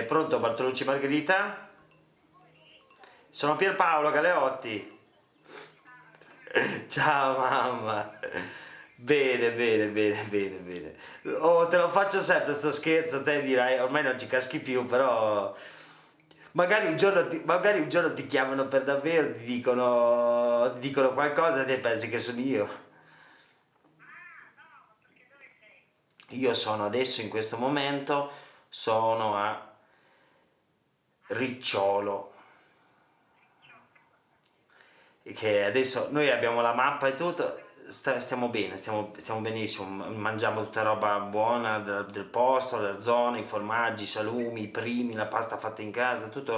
Pronto Bartolucci Margherita? Sono Pierpaolo Galeotti. Ciao mamma. Bene, bene, bene, bene, bene. Oh, te lo faccio sempre sto scherzo, te dirai, ormai non ci caschi più, però magari un giorno ti chiamano per davvero, ti dicono qualcosa e te pensi che sono io. Io sono adesso in questo momento, sono a Ricciolo, che adesso noi abbiamo la mappa e tutto, stiamo bene, stiamo benissimo, mangiamo tutta roba buona del posto, la zona, i formaggi, i salumi, i primi, la pasta fatta in casa, tutta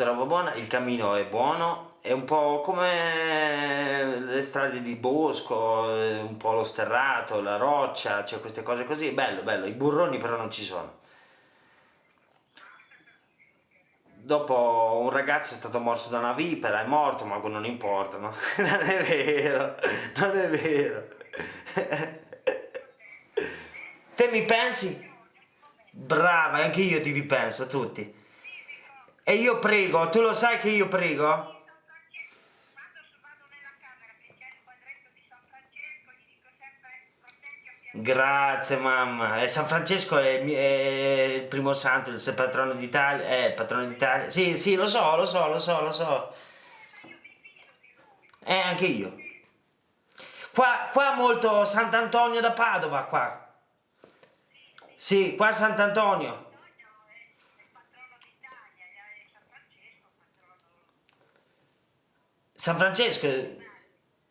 roba buona, il cammino è buono, è un po' come le strade di bosco, un po' lo sterrato, la roccia, c'è queste cose così, bello, bello, i burroni però non ci sono. Dopo un ragazzo è stato morso da una vipera, è morto, ma non importa, no? Non è vero, non è vero. Te mi pensi? Brava, anche io ti penso, a tutti. E io prego, tu lo sai che io prego? Grazie mamma. E San Francesco è il primo santo, il patrono d'Italia, è il patrono d'Italia. Sì, sì, lo so, lo so, lo so, lo so. Anche io. Qua molto Sant'Antonio da Padova, qua. Sì, qua Sant'Antonio. San Francesco.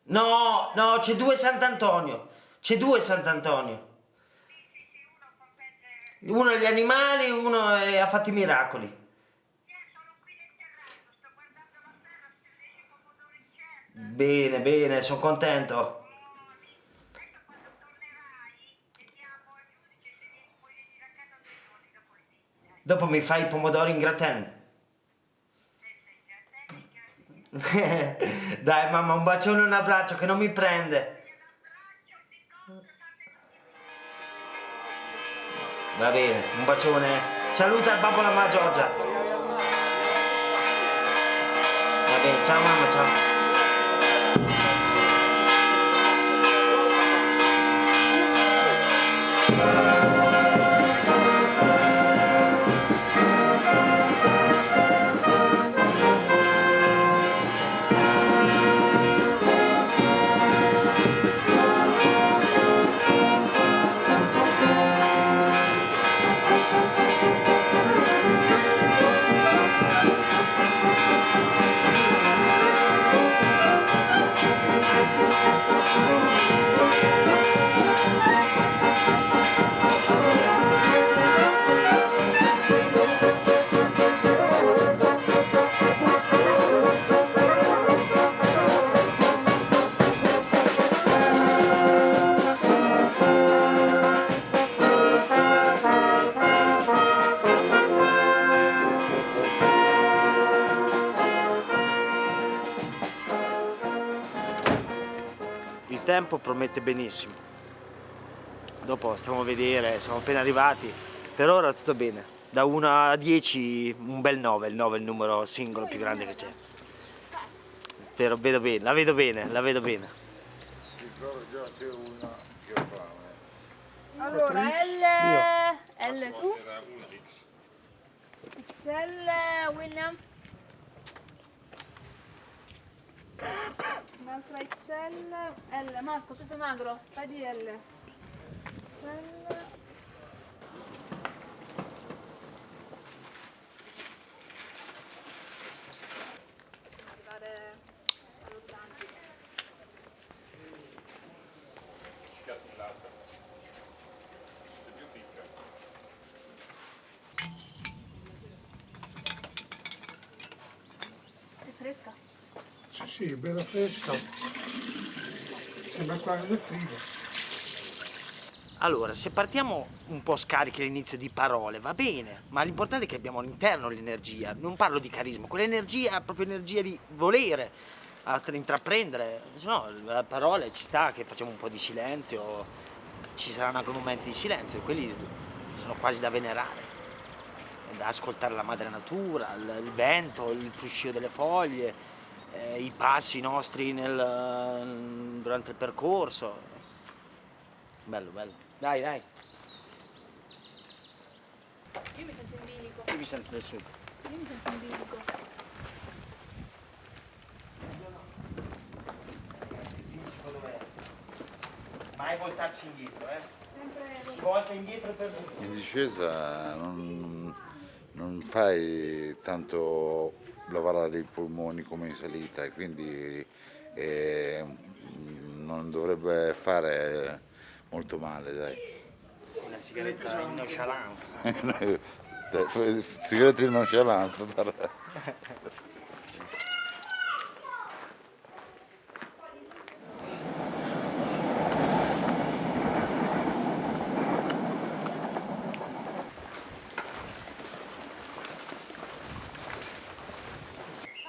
No, no, c'è due Sant'Antonio. C'è due Sant'Antonio. Uno agli animali, uno ha fatto i miracoli. Bene, bene, sono contento. Dopo mi fai i pomodori in gratin. Dai mamma, un bacione e un abbraccio che non mi prende. Va bene, un bacione. Saluta il babbo e la mamma Giorgia. Va bene, ciao mamma, ciao. Il tempo promette benissimo. Dopo stiamo a vedere, siamo appena arrivati. Per ora tutto bene. Da 1 a 10 un bel 9, il 9 è il numero singolo più grande che c'è. Però vedo bene, la vedo bene, la vedo bene. Allora, L tu? XL William? Un'altra XL, L, Marco, tu sei magro? Fai di L. XL. Guardare all'organti. È fresca? Sì, sì, bella fresca. Sembra quasi del frigo. Allora, se partiamo un po' scarichi all'inizio di parole, va bene, ma l'importante è che abbiamo all'interno l'energia, non parlo di carisma, quell'energia, proprio energia di volere intraprendere, se no la parola ci sta che facciamo un po' di silenzio, ci saranno anche momenti di silenzio e quelli sono quasi da venerare, da ascoltare la madre natura, il vento, il fruscio delle foglie, i passi nostri durante il percorso. Bello, bello. Dai, dai. Io mi sento in bilico. Io mi sento del sud. Io mi sento in bilico. Mai voltarsi indietro, Sempre Si volta indietro per tutto. In discesa non fai tanto lavorare i polmoni come in salita e quindi non dovrebbe fare molto male, dai. Una sigaretta in nonchalance. Sigarette di nonchalance,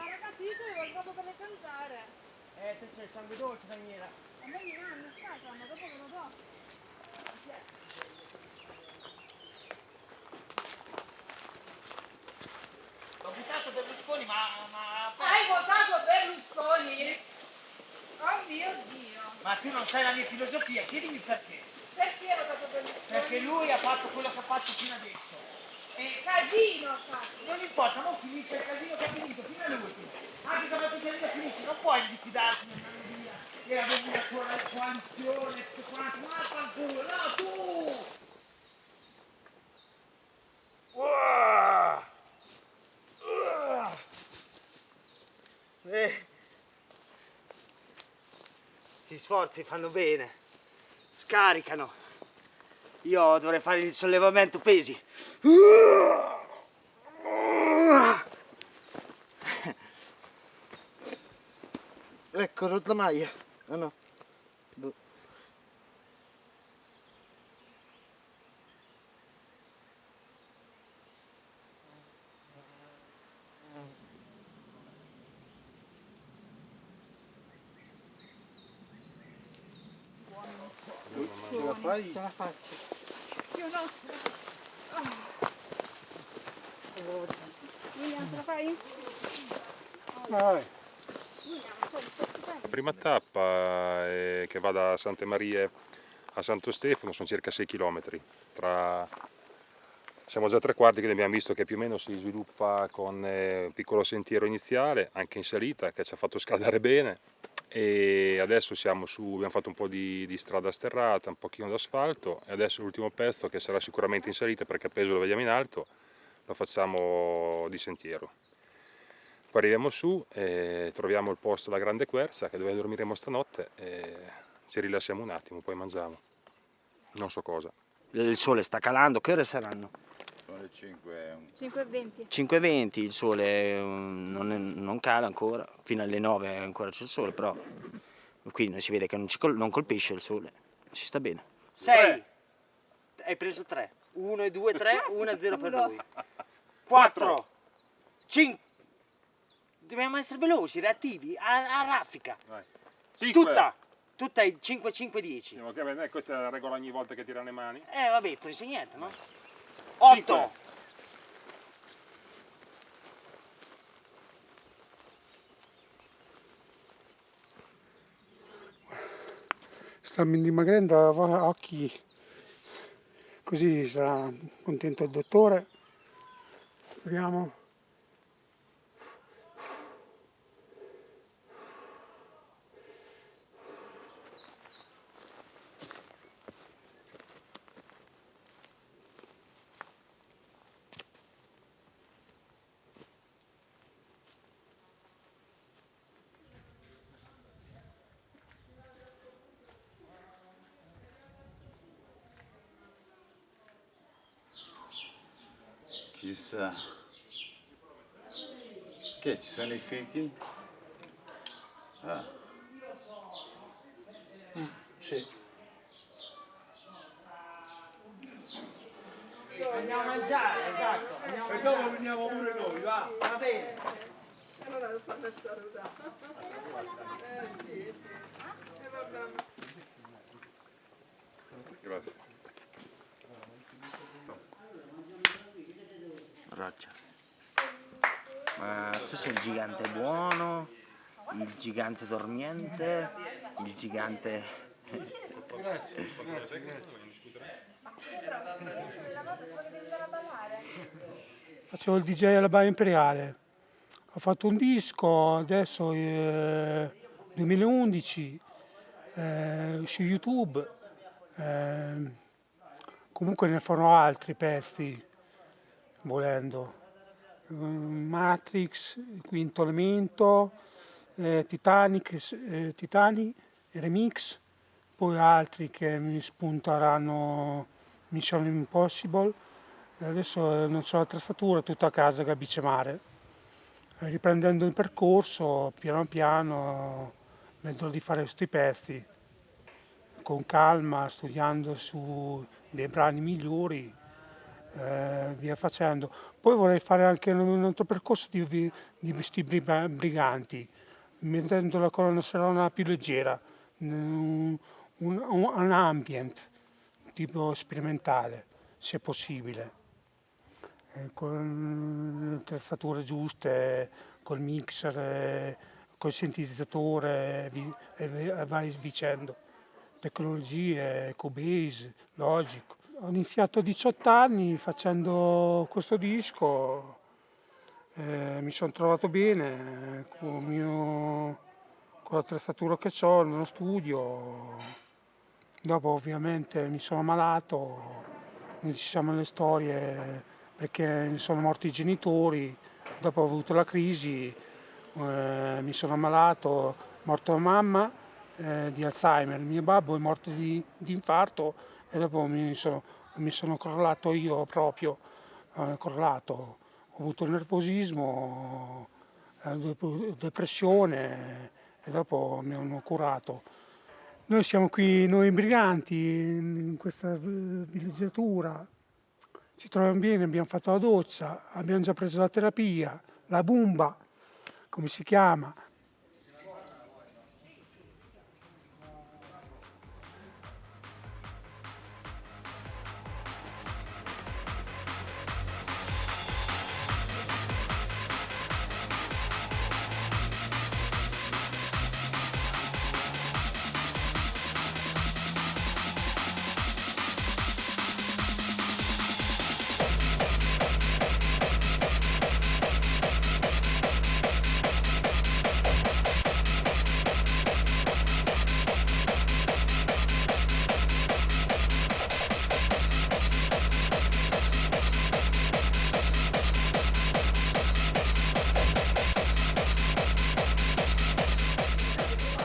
ragazzi, io c'avevo il proprio per le cantare. Te c'è il sangue dolce, Daniela. A me mi hanno stato, ma dopo ve lo do. Ho buttato Berlusconi, ma... Hai votato Berlusconi? Oh mio Dio. Ma tu non sai la mia filosofia, chiedimi perché. Perché hai votato Berlusconi? Perché lui ha fatto quello che ha fatto fino adesso. E Casino ha fatto. non importa, non finisce il casino che ha finito, fino all'ultimo. Anche se la tua vita finisce, non puoi liquidarti nel via e avere una coalizione, tutto quanto, ma fanculo, no, tu! Questi sforzi fanno bene, scaricano. Io dovrei fare il sollevamento pesi. Ecco, rotta maglia. Ah no. Boh. Ce la fai? Ce la faccio. Io no. William, ce la fai? Vai. La prima tappa che va da Sante Marie a Santo Stefano sono circa 6 km. Siamo già a 3/4 che abbiamo visto che più o meno si sviluppa con un piccolo sentiero iniziale, anche in salita, che ci ha fatto scaldare bene. E adesso abbiamo fatto un po' di strada sterrata, un pochino d'asfalto e adesso l'ultimo pezzo, che sarà sicuramente in salita perché il peso lo vediamo in alto, lo facciamo di sentiero. Poi arriviamo su e troviamo il posto, la Grande Quercia, che dove dormiremo stanotte, e ci rilassiamo un attimo, poi mangiamo. Non so cosa. Il sole sta calando, che ore saranno? Sono le 5. 5,20. 5:20, il sole non cala ancora, fino alle 9 ancora c'è il sole, però qui non si vede che non colpisce il sole, si sta bene. 6, hai preso 3, 1, 2, 3, 1-0 per lui. 4, 5, dobbiamo essere veloci, reattivi, a raffica, tutta è 5-5-10. Ecco c'è la regola ogni volta che tirano le mani. Vabbè, tu insegni niente, no? 8, Stiamo dimagrendo a occhi, così sarà contento il dottore. Proviamo. Chissà. Che ci sono i fichi? Ah. Sì. andiamo a mangiare, esatto. E dopo veniamo pure noi, va? Va bene. Allora lo stanno a salutare. Sì, sì. E va bene. Grazie. Roccia. Ma tu sei il gigante buono, il gigante dormiente, il gigante... Facevo il DJ alla Baia Imperiale. Ho fatto un disco adesso 2011 su YouTube. Comunque ne farò altri pezzi volendo. Matrix, Quinto Elemento, Titanic, Remix, poi altri che mi spunteranno, Mission Impossible. E adesso non c'ho l'attrezzatura, tutta a casa a Bicemare. Riprendendo il percorso, piano piano, vedrò di fare questi pezzi con calma, studiando su dei brani migliori, via facendo. Poi vorrei fare anche un altro percorso di vestiti briganti, mettendo la colonna sonora più leggera, un ambient, tipo sperimentale, se possibile, con le attrezzature giuste, col mixer, col sintetizzatore e vai dicendo. Tecnologie, Cubase, Logic. Ho iniziato a 18 anni facendo questo disco, mi sono trovato bene con l'attrezzatura che ho nello studio. Dopo ovviamente mi sono ammalato, non ci siamo le storie perché mi sono morti i genitori, dopo ho avuto la crisi, mi sono ammalato, morto la mamma di Alzheimer, il mio babbo è morto di infarto e dopo mi sono crollato io proprio, crollato. Ho avuto il nervosismo, depressione e dopo mi hanno curato. Noi siamo qui, noi briganti, in questa villeggiatura, ci troviamo bene, abbiamo fatto la doccia, abbiamo già preso la terapia, la Bumba, come si chiama.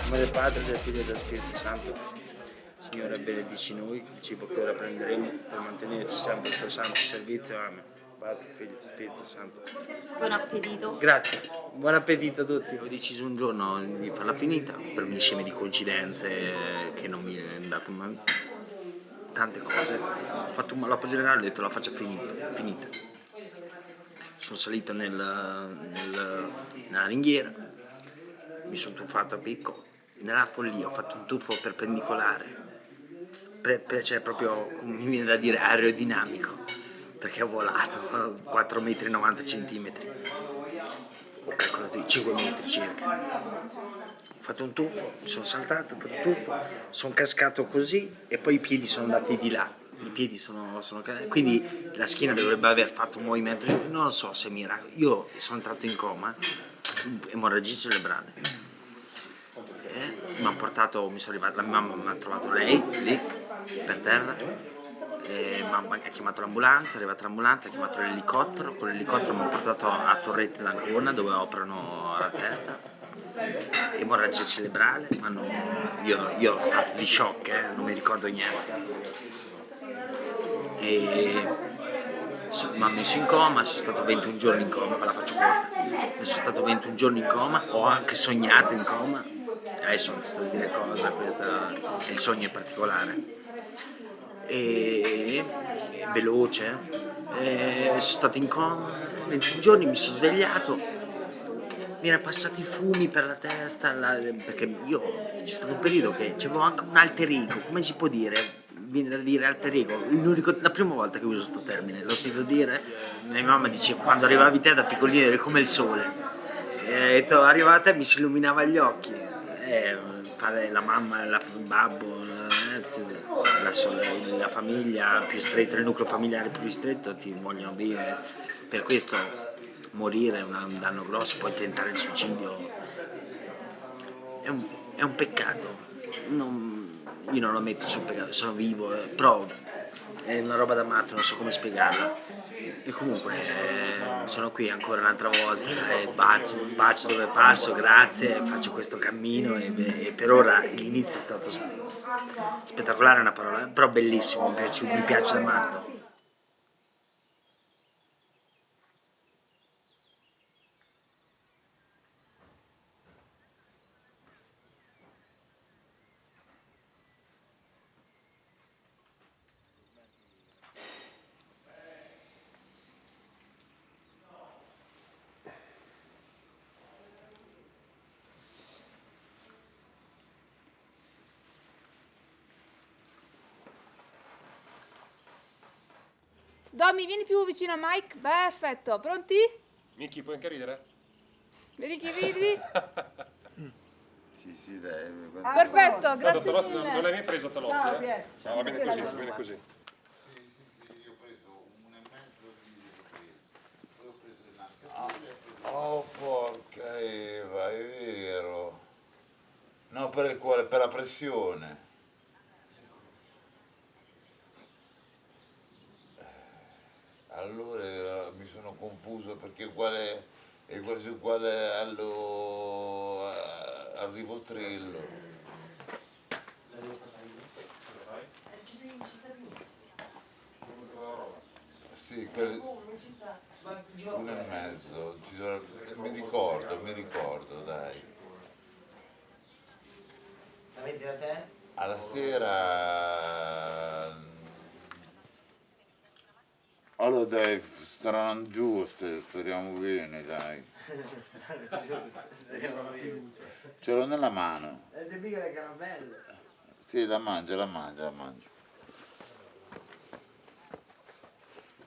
nome del Padre, del Figlio e dello Spirito Santo. Signore, benedici noi, il cibo che ora prenderemo per mantenerci sempre il tuo santo servizio. Amen. Padre, Figlio e Spirito Santo. Buon appetito. Grazie, buon appetito a tutti. Ho deciso un giorno di farla finita per un insieme di coincidenze che non mi è andato mai. Tante cose. Ho fatto un malappo generale, ho detto la faccia finita. Sono salito nella ringhiera, mi sono tuffato a picco, nella follia ho fatto un tuffo perpendicolare, cioè proprio, mi viene da dire, aerodinamico, perché ho volato 4,90 m, ho calcolato 5 metri circa. Ho fatto un tuffo, mi sono saltato, ho fatto un tuffo, sono cascato così e poi i piedi sono andati di là. I piedi sono quindi la schiena dovrebbe aver fatto un movimento, non lo so se è miracolo. Io sono entrato in coma, emorragia cerebrale. Mi hanno portato, la mia mamma mi ha trovato lei lì per terra, ha chiamato l'ambulanza, è arrivata l'ambulanza, ha chiamato l'elicottero, con l'elicottero mi hanno portato a Torrette d'Ancona dove operano alla testa. Emorragia cerebrale, io ho stato di shock, non mi ricordo niente. E mi hanno messo in coma, sono stato 21 giorni in coma, ve la faccio corta. Sono stato 21 giorni in coma, ho anche sognato in coma, adesso non ti sto a dire cosa, questo è il sogno in particolare. E veloce, sono stato in coma, 21 giorni mi sono svegliato, mi erano passati i fumi per la testa, perché io c'è stato un periodo che avevo anche un alter ego, come si può dire? viene da dire alter ego, la prima volta che uso questo termine, l'ho sentito dire, mia mamma diceva quando arrivavi te da piccolino eri come il sole, e arrivata e mi si illuminava gli occhi, il padre, la mamma, il babbo, la famiglia più stretta, il nucleo familiare più ristretto ti vogliono bene, per questo morire è un danno grosso, poi tentare il suicidio è un peccato. Io non lo metto sul peccato, sono vivo, però è una roba da matto, non so come spiegarla. E comunque sono qui ancora un'altra volta, bacio dove passo, grazie, faccio questo cammino e per ora l'inizio è stato spettacolare, è una parola, però bellissimo, mi piace da matto. Domi, vieni più vicino a Mike. Perfetto, pronti? Micchi, puoi anche ridere? Vedi che ridi? Sì, dai. Perfetto, grazie Telossi, mille. non l'hai mai preso Telossi? Ciao, Pier. No, va bene così, va bene così. Io ho preso 1,5 di ho preso oh, porca Eva, è vero. No, per il cuore, per la pressione. Allora mi sono confuso perché è quasi uguale al Rivotrello. Sì, 1,5. Mi ricordo, dai. La vedi da te? Alla sera. Allora dai, saranno giuste, speriamo bene, dai. Ce l'ho nella mano. Le mica le caramelle. Sì, la mangio.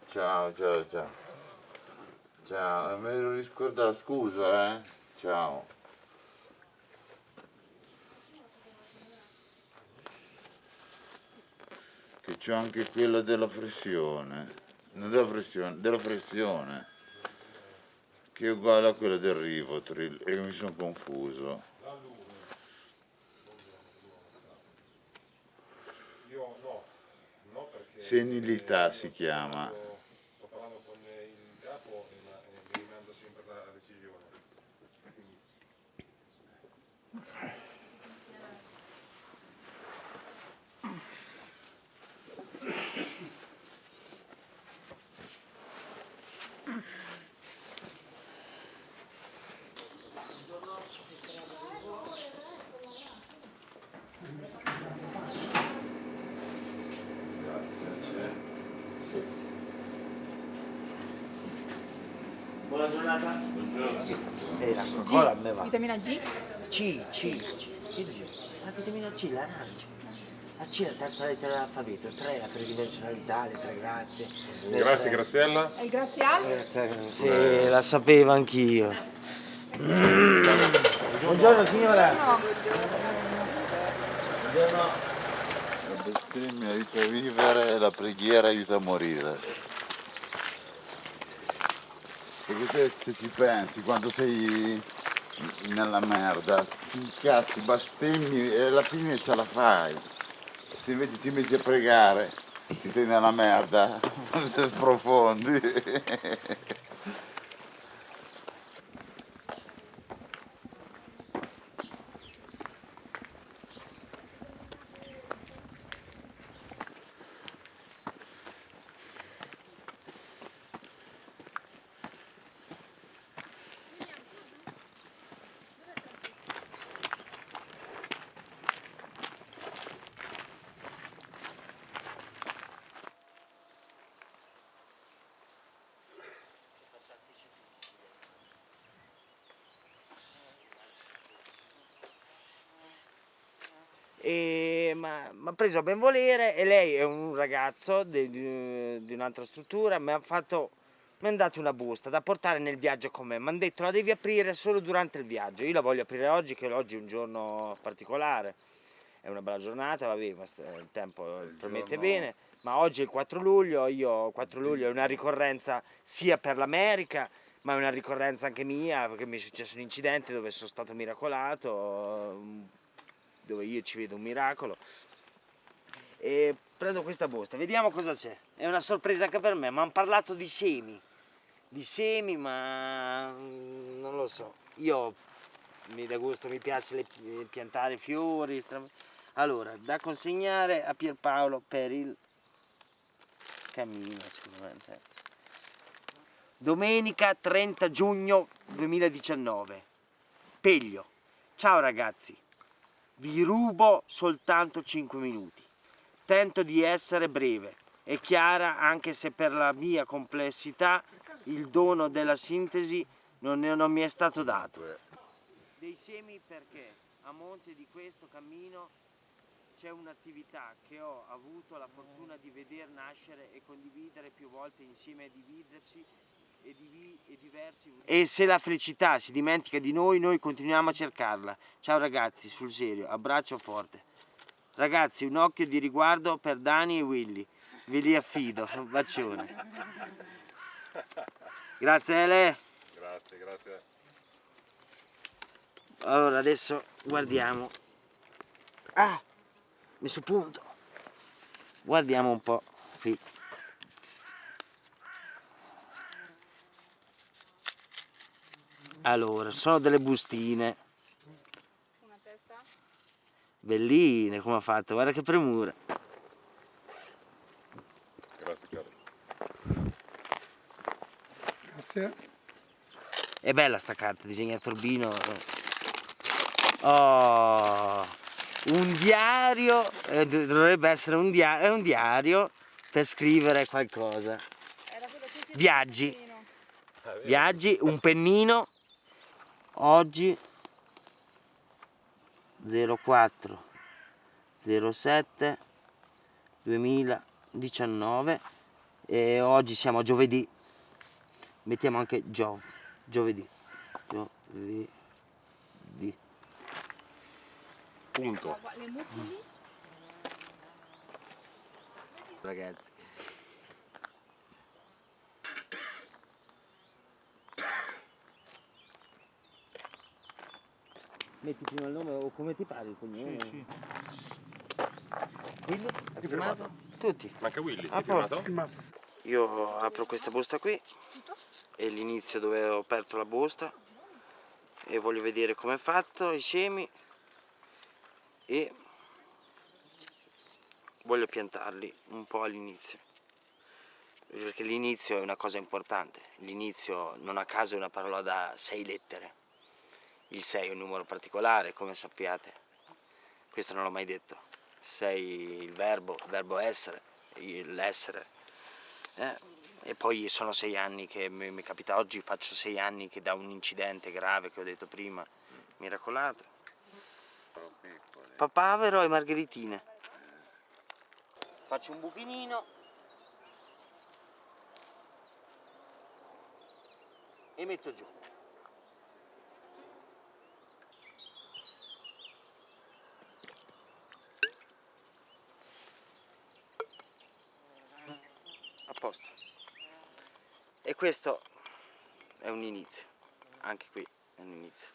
Ciao. Ciao, me l'ero riscordato, scusa, eh. Ciao. Che c'ho anche quella della flessione. Non della flessione. Che è uguale a quella del Rivotril e mi sono confuso. Io no perché... Senilità si chiama. Sto parlando con il capo e mi rimando sempre la decisione. Buona giornata. La Coca-Cola a me va. Vitamina G? C. La vitamina C, l'arancia. La C è la terza lettera dell'alfabeto, 3 la tridimensionalità, le 3 grazie. Grazie Graziella. E il graziale? Sì, la sapevo anch'io. Buongiorno signora. Buongiorno. La bestemmia aiuta a vivere e la preghiera aiuta a morire. Perché se ci pensi, quando sei nella merda, ti incazzi, bestemmi e alla fine ce la fai. Se invece ti metti a pregare, che sei nella merda, se sprofondi. E e mi ha preso a benvolere, e lei è un ragazzo di un'altra struttura, mi ha dato una busta da portare nel viaggio con me. Mi hanno detto la devi aprire solo durante il viaggio. Io la voglio aprire oggi, che oggi è un giorno particolare, è una bella giornata, vabbè, ma il tempo promette bene. Ma oggi è il 4 luglio, 4 luglio è una ricorrenza sia per l'America, ma è una ricorrenza anche mia, perché mi è successo un incidente dove sono stato miracolato, dove io ci vedo un miracolo. E prendo questa busta, vediamo cosa c'è. È una sorpresa anche per me, mi hanno parlato di semi, ma non lo so. Io mi dà gusto, mi piace piantare fiori. Allora, da consegnare a Pierpaolo per il cammino, sicuramente. Domenica 30 giugno 2019. Peglio. Ciao ragazzi, vi rubo soltanto 5 minuti. Tento di essere breve e chiara, anche se per la mia complessità il dono della sintesi non mi è stato dato. Dei semi perché a monte di questo cammino c'è un'attività che ho avuto la fortuna di veder nascere e condividere più volte insieme a dividersi e diversi. E se la felicità si dimentica di noi continuiamo a cercarla. Ciao ragazzi, sul serio, abbraccio forte. Ragazzi, un occhio di riguardo per Dani e Willy, ve li affido, un bacione. Grazie Ele. Grazie. Allora adesso guardiamo. Ah, messo punto. Guardiamo un po' qui. Allora, sono delle bustine. Una testa? Belline, come ha fatto, guarda che premura. Grazie caro. Grazie. È bella sta carta, disegnata Urbino. Oh, un diario, dovrebbe essere un diario, è un diario per scrivere qualcosa. Era quello che si Viaggi. pennino. Viaggi, un pennino. Oggi 04 07 2019 e oggi siamo a giovedì. Mettiamo anche giovedì. Punto. Le mucche lì? Ragazzi. Metti prima il nome o come ti pare il cognome? Sì. Willy? Hai firmato? Tutti. Manca Willy, A hai firmato? Firmato. Io apro questa busta qui, è l'inizio dove ho aperto la busta e voglio vedere come è fatto, i semi, e voglio piantarli un po' all'inizio, perché l'inizio è una cosa importante. L'inizio non a caso è una parola da 6 lettere, il 6 è un numero particolare, come sappiate, questo non l'ho mai detto. 6 il verbo essere, l'essere. E poi sono 6 anni che mi capita, oggi faccio 6 anni che da un incidente grave che ho detto prima, miracolato. Papavero e margheritine. Faccio un buchino e metto giù. A posto. E questo è un inizio, anche qui è un inizio.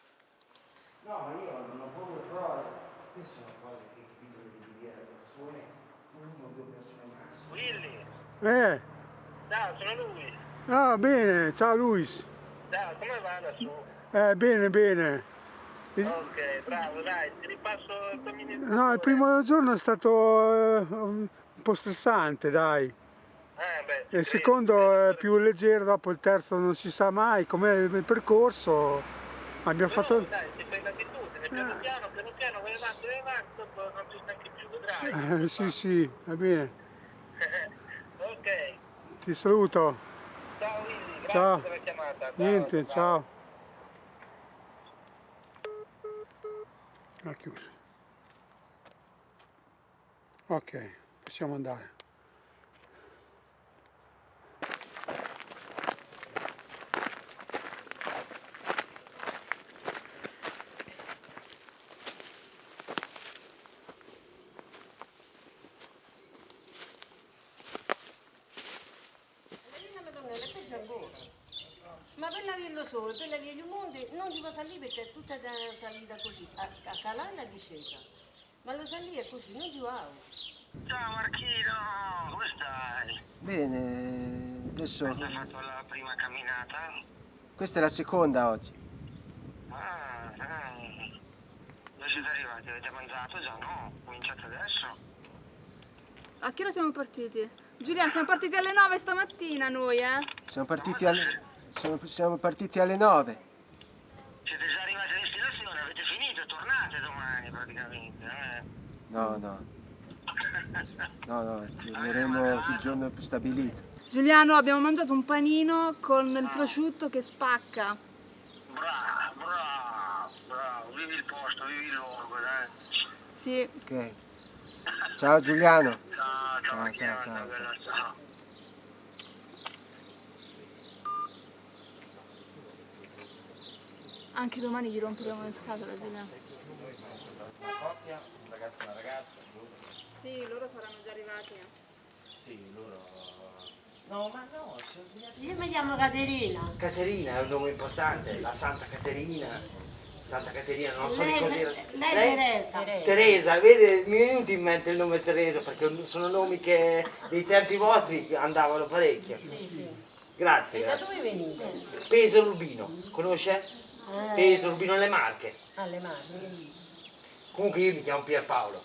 No, ma io non ho paura, però queste sono cose che capito che devi dire alle persone, 1 o 2 persone massimo. Willy, ciao, sono lui. Ah, bene, ciao Luis. Ciao, come va lassù? Bene. Ok, bravo, dai, ti ripasso il cammino. No, il primo giorno è stato un po' stressante, dai. Beh, Il secondo è più leggero, dopo il terzo non si sa mai com'è il percorso. Abbiamo fatto... dai, ti fai l'abitudine, piano piano, vai avanti, dopo non ci stanchi più, vedrai. Sì, va bene. Ok, Ti saluto. ciao Willy, grazie Ciao. per la chiamata. Niente, ciao. Ha chiuso. Ok, possiamo andare. Ma per la via lo sole, per la via di Monte non si può salire perché è tutta da salita così, a calare la discesa. Ma lo salire è così, non si va. Ciao Marchino, come stai? Bene, adesso Hai già fatto la prima camminata? questa è la seconda oggi. Ah, dove siete arrivati? Avete mangiato già? No? Cominciate adesso? A che ora siamo partiti? Giuliano, siamo partiti alle 9 stamattina noi, eh? Siamo partiti alle 9. Siete già arrivati a destinazione? Avete finito? Tornate domani praticamente, eh? No, torneremo il giorno stabilito. Giuliano, abbiamo mangiato un panino con il prosciutto che spacca. Bravo, vivi il posto, vivi il luogo, dai. Sì. Ok. Ciao Giuliano. Ciao, Marchino, ciao. bella, ciao. Anche domani gli romperemo le scatole, Giuliano. Una coppia, un ragazzo e una ragazza, Sì, loro saranno già arrivati. sì, loro... No, ma no, sono sbagliati. Io mi chiamo Caterina. Caterina è un nome importante, la Santa Caterina. Santa Caterina, non so di Lei, cos'era. lei Teresa. Teresa, vede, mi è venuto in mente il nome Teresa perché sono nomi che dei tempi vostri andavano parecchio. Sì. Grazie, E da grazie. dove venite? Peso Rubino, conosce? Peso Rubino alle Marche. Alle Marche. Comunque io mi chiamo Pierpaolo.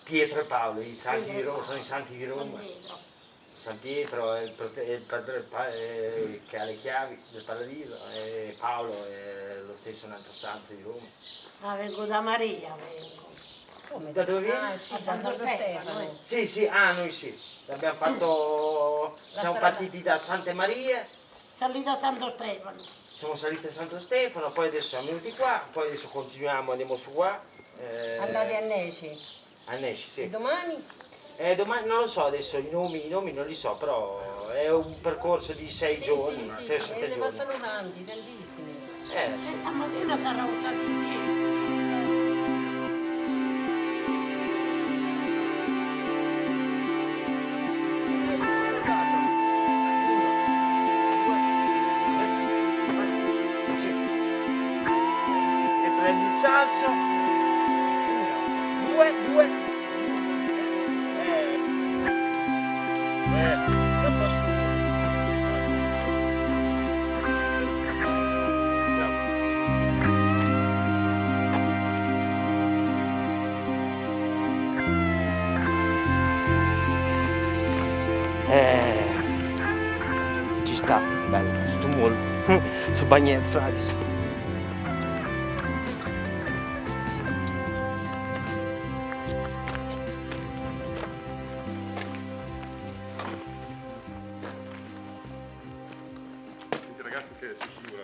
Pietro e Paolo, i santi di Roma, sono i santi di Roma. San Pietro è il padre che ha le chiavi del paradiso e Paolo è lo stesso un altro santo di Roma. Ah, vengo da Maria, vengo. Come? Da dove vieni? Ah, sì, da Santo Stefano. Sì, noi sì. Abbiamo fatto. Siamo partiti da Sante Marie, Salito a Santo Stefano. siamo saliti a Santo Stefano, poi adesso siamo venuti qua, poi adesso continuiamo, andiamo su qua. Andate a Neci. A Nesci, sì. E domani? Domani non lo so adesso, i nomi non li so, però è un percorso di 6 giorni, 6 o 7 ne giorni. passano tanti, tantissimi. Sì. Stamattina sarà buttato in piedi. Sì. E prendi il sasso. 2. Troppo su. Ci sta, bello, tutto muro. Su bagnetti fradici. Senti ragazzi che si scivola,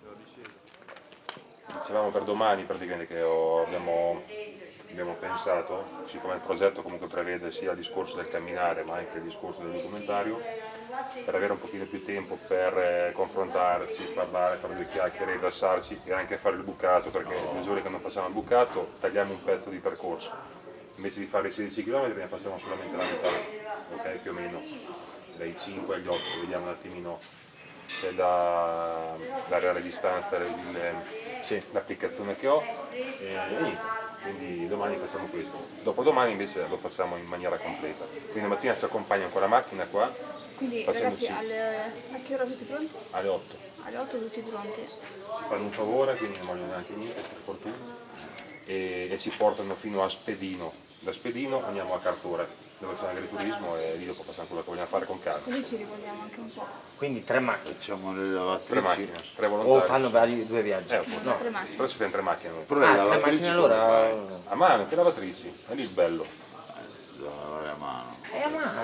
nella discesa. Dicevamo per domani praticamente che abbiamo pensato, siccome il progetto comunque prevede sia il discorso del camminare ma anche il discorso del documentario, per avere un pochino più tempo per confrontarci, parlare, fare due chiacchiere, rilassarci e anche fare il bucato, perché nei giorni che non facciamo il bucato tagliamo un pezzo di percorso. Invece di fare i 16 km ne facciamo solamente la metà, ok? Più o meno, dai 5 agli 8, vediamo un attimino se la reale distanza, l'applicazione che ho e niente. Quindi domani facciamo questo. Dopodomani invece lo facciamo in maniera completa. Quindi mattina ci accompagna con la macchina qua. Quindi Facendoci- ragazzi, a che ora tutti pronti? Alle 8. Alle 8 tutti pronti. Ci fanno un favore, quindi non vogliono neanche niente, per fortuna, e ci portano fino a Spedino. Da Spedino andiamo a Cartore, dove c'è l'agriturismo e lì dopo facciamo quello che vogliamo fare con calma. Così ci ricordiamo anche un po'. Quindi 3 macchine. Facciamo le 3 lavatrici. macchine, 3 volontari. O fanno 2 viaggi. Appunto. No. 3 macchine. Però ci abbiamo 3 macchine noi. Però le 3 lavatrici macchine come allora. fai? A mano, che lavatrici, è lì il bello. Da lavare a mano.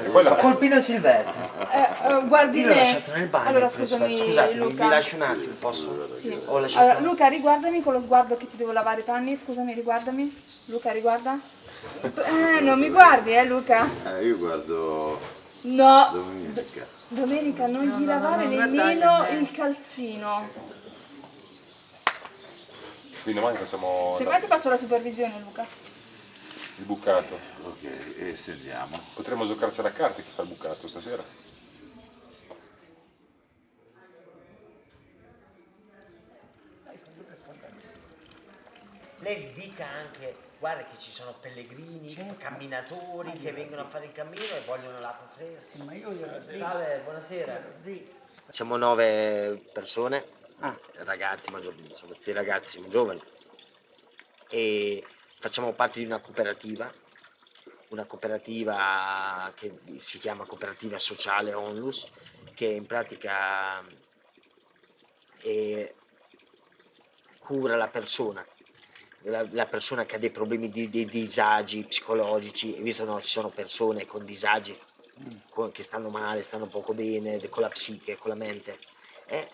E poi la- Colpino Silvestre. Guardi Io l'ho me. lasciato nel bagno. Allora il preso- scusami Scusate, Luca. vi lascio un attimo, posso? Sì. Ho lasciato. Allora, Luca, riguardami con lo sguardo che ti devo lavare i panni. Scusami, riguardami. Luca, riguarda. Non mi guardi, Luca? Io guardo No. Domenica. Domenica non gli lavare nemmeno il calzino. Quindi domani facciamo Se mai ti faccio la supervisione, Luca. il bucato. Ok, e sentiamo. Potremmo giocarci a carte chi fa il bucato stasera. Lei gli dica anche, guarda che ci sono pellegrini, camminatori che vengono a fare il cammino e vogliono l'acqua fresca. Ma io Salve, buonasera. Siamo 9 persone, ragazzi, ma siamo tutti ragazzi, siamo giovani. E facciamo parte di una cooperativa che si chiama Cooperativa Sociale Onlus, che in pratica cura la persona. La persona che ha dei problemi di disagi psicologici, visto no, ci sono persone con disagi che stanno male, stanno poco bene, con la psiche, con la mente,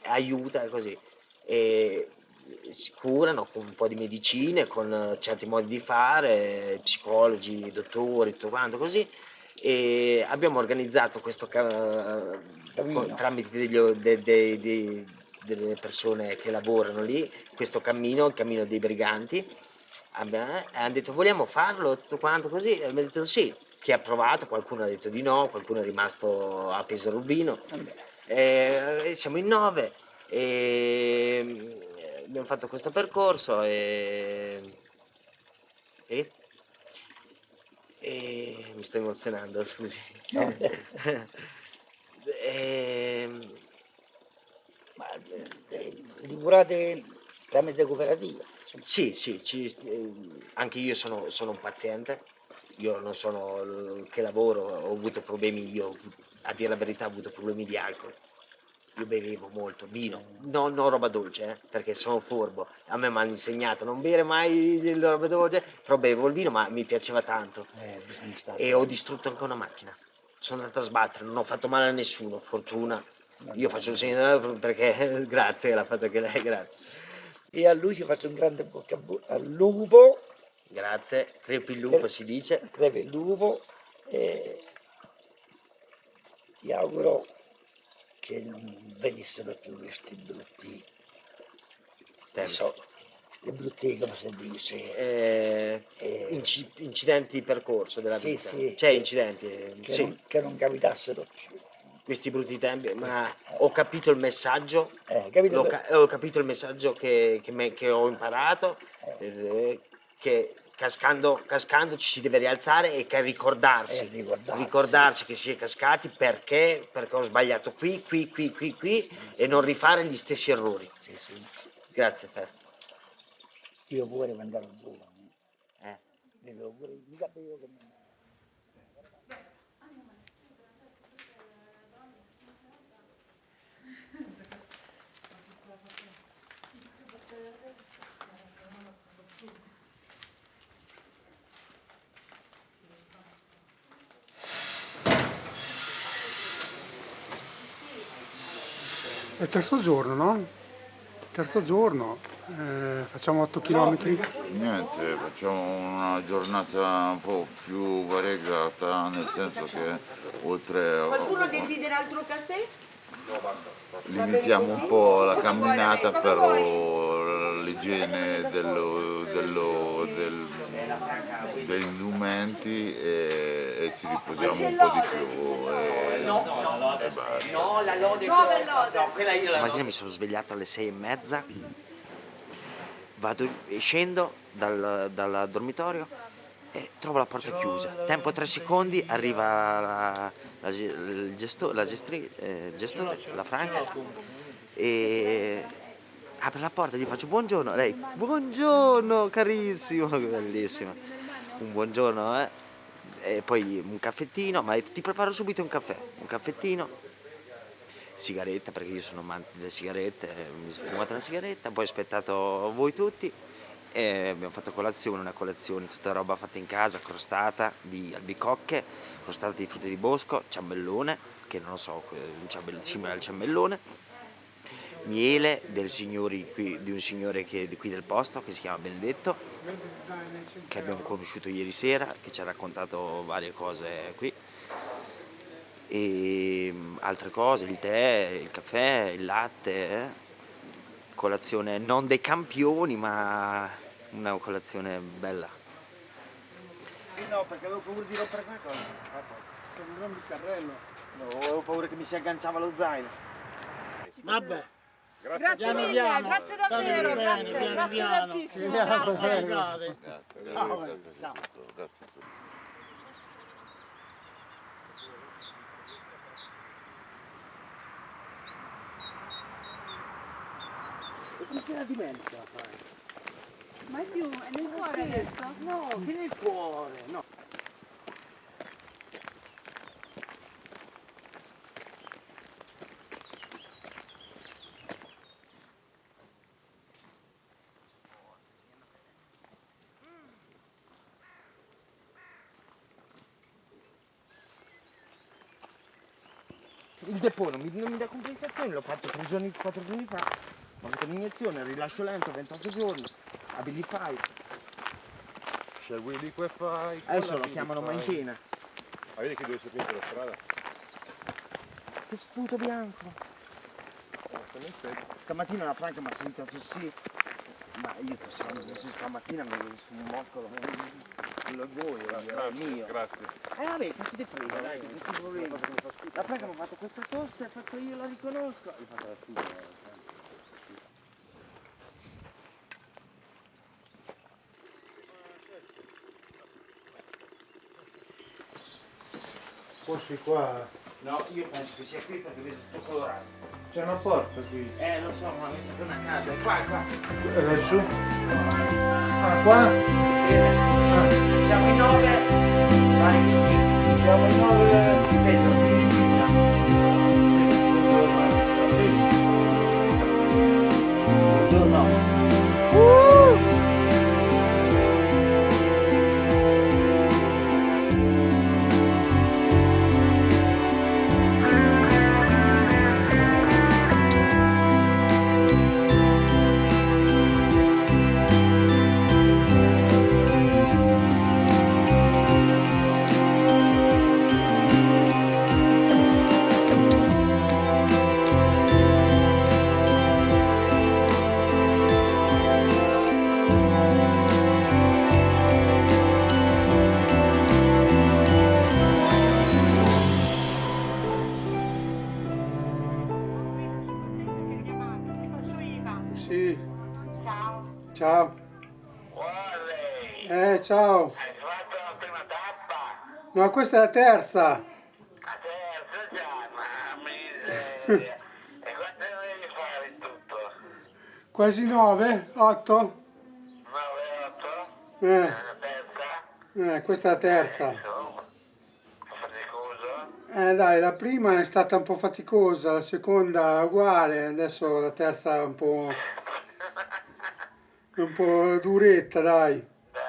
aiuta così. E si curano con un po' di medicine, con certi modi di fare, psicologi, dottori, tutto quanto così. E abbiamo organizzato questo tramite delle persone che lavorano lì, questo cammino, il cammino dei briganti. Hanno detto vogliamo farlo, tutto quanto così, e abbiamo detto sì. Chi ha provato, qualcuno ha detto di no, qualcuno è rimasto a Pesarubino. Siamo in 9 e abbiamo fatto questo percorso e mi sto emozionando, scusi. Li curate tramite cooperativa? Sì, anche io sono un paziente, io non sono che lavoro, ho avuto problemi, io a dire la verità ho avuto problemi di alcol. Io bevevo molto vino, non roba dolce, perché sono furbo. A me mi hanno insegnato a non bere mai la roba dolce, però bevevo il vino, ma mi piaceva tanto. E ho distrutto anche una macchina. Sono andato a sbattere, non ho fatto male a nessuno, fortuna. Io faccio il segno perché grazie, l'ha fatto anche lei, grazie. E a lui ci faccio un grande bocca al lupo. Grazie, crepi il lupo si dice. Crepi il lupo e ti auguro che non venissero più questi brutti, questi brutti, come si dice, incidenti di percorso della sì, vita. sì, C'è incidenti, sì. che non capitassero più. Questi brutti tempi, ma ho capito il messaggio, Capito? ho capito il messaggio che ho imparato, che cascando ci si deve rialzare e che ricordarsi che si è cascati perché ho sbagliato qui e non rifare gli stessi errori. Sì. Grazie Festa. Io pure mandare un buco. Devo pure, mica bevo che mi... È il terzo giorno, no? Terzo giorno, facciamo 8 km. Niente, facciamo una giornata un po' più variegata, nel senso che oltre Qualcuno desidera altro caffè? limitiamo un po' la camminata, però l'igiene degli indumenti e ci riposiamo un po' di più e basta. Stamattina mi sono svegliato alle 6:30, scendo dal dormitorio e trovo la porta chiusa. Tempo 3 secondi, arriva il gestore, la Franca, e apre la porta e gli faccio buongiorno. Lei, buongiorno carissimo, bellissima. Un buongiorno, e poi un caffettino, ma ti preparo subito un caffettino, sigaretta, perché io sono amante delle sigarette, mi sono fumata una sigaretta, poi ho aspettato voi tutti e abbiamo fatto una colazione tutta roba fatta in casa, crostata di albicocche, crostata di frutti di bosco, ciambellone, che non lo so, simile al ciambellone, miele di un signore qui del posto che si chiama Benedetto, che abbiamo conosciuto ieri sera, che ci ha raccontato varie cose qui, e altre cose, il tè, il caffè, il latte, colazione non dei campioni, ma una colazione bella. No, perché avevo paura di rompere qualcosa. A posto. Sono un grande carrello. No, avevo paura che mi si agganciava lo zaino. Vabbè. Grazie mille, grazie davvero, grazie tantissimo. Grazie. Grazie, Ciao. grazie a tutti. E chi se la dimentica a fare? Mai più, è nel cuore adesso? No, che nel cuore, no. Il depot non mi dà complicazioni, l'ho fatto 4 giorni fa. Ho avuto l'iniezione, rilascio lento, 28 giorni, Abilify. Scegli Liquefy. Adesso lo chiamano Maintena. Ma vedi che dove si prende la strada? Che sputo bianco. Stamattina la Franca mi ha sentito tossire, ma io stamattina mi è venuto su un moccolo, l'orgoglio, è mio. Grazie. Vabbè, che ti frega, dai, che tutti i problemi. La Franca mi ha fatto questa tosse, ha fatto io la riconosco. Hai fatto la figlia. Forse qua No, io penso che sia qui perché vedo tutto colorato. c'è una porta qui. Lo so, ma mi sa che è una casa, è qua, è qua. Lassù? Ah, qua? Bene. Siamo in 9, vai, quindi. Siamo in 9. Buongiorno. Sì. Ciao. Ciao. Hai fatto la prima tappa? No, questa è la terza. La terza già, ma miseria. E quante ne devi fare in tutto? Quasi 9, 8. 9, 8? Eh, La terza? questa è la terza. Insomma, faticoso? Dai, la prima è stata un po' faticosa, la seconda uguale, adesso la terza è un po' duretta, dai. Dai,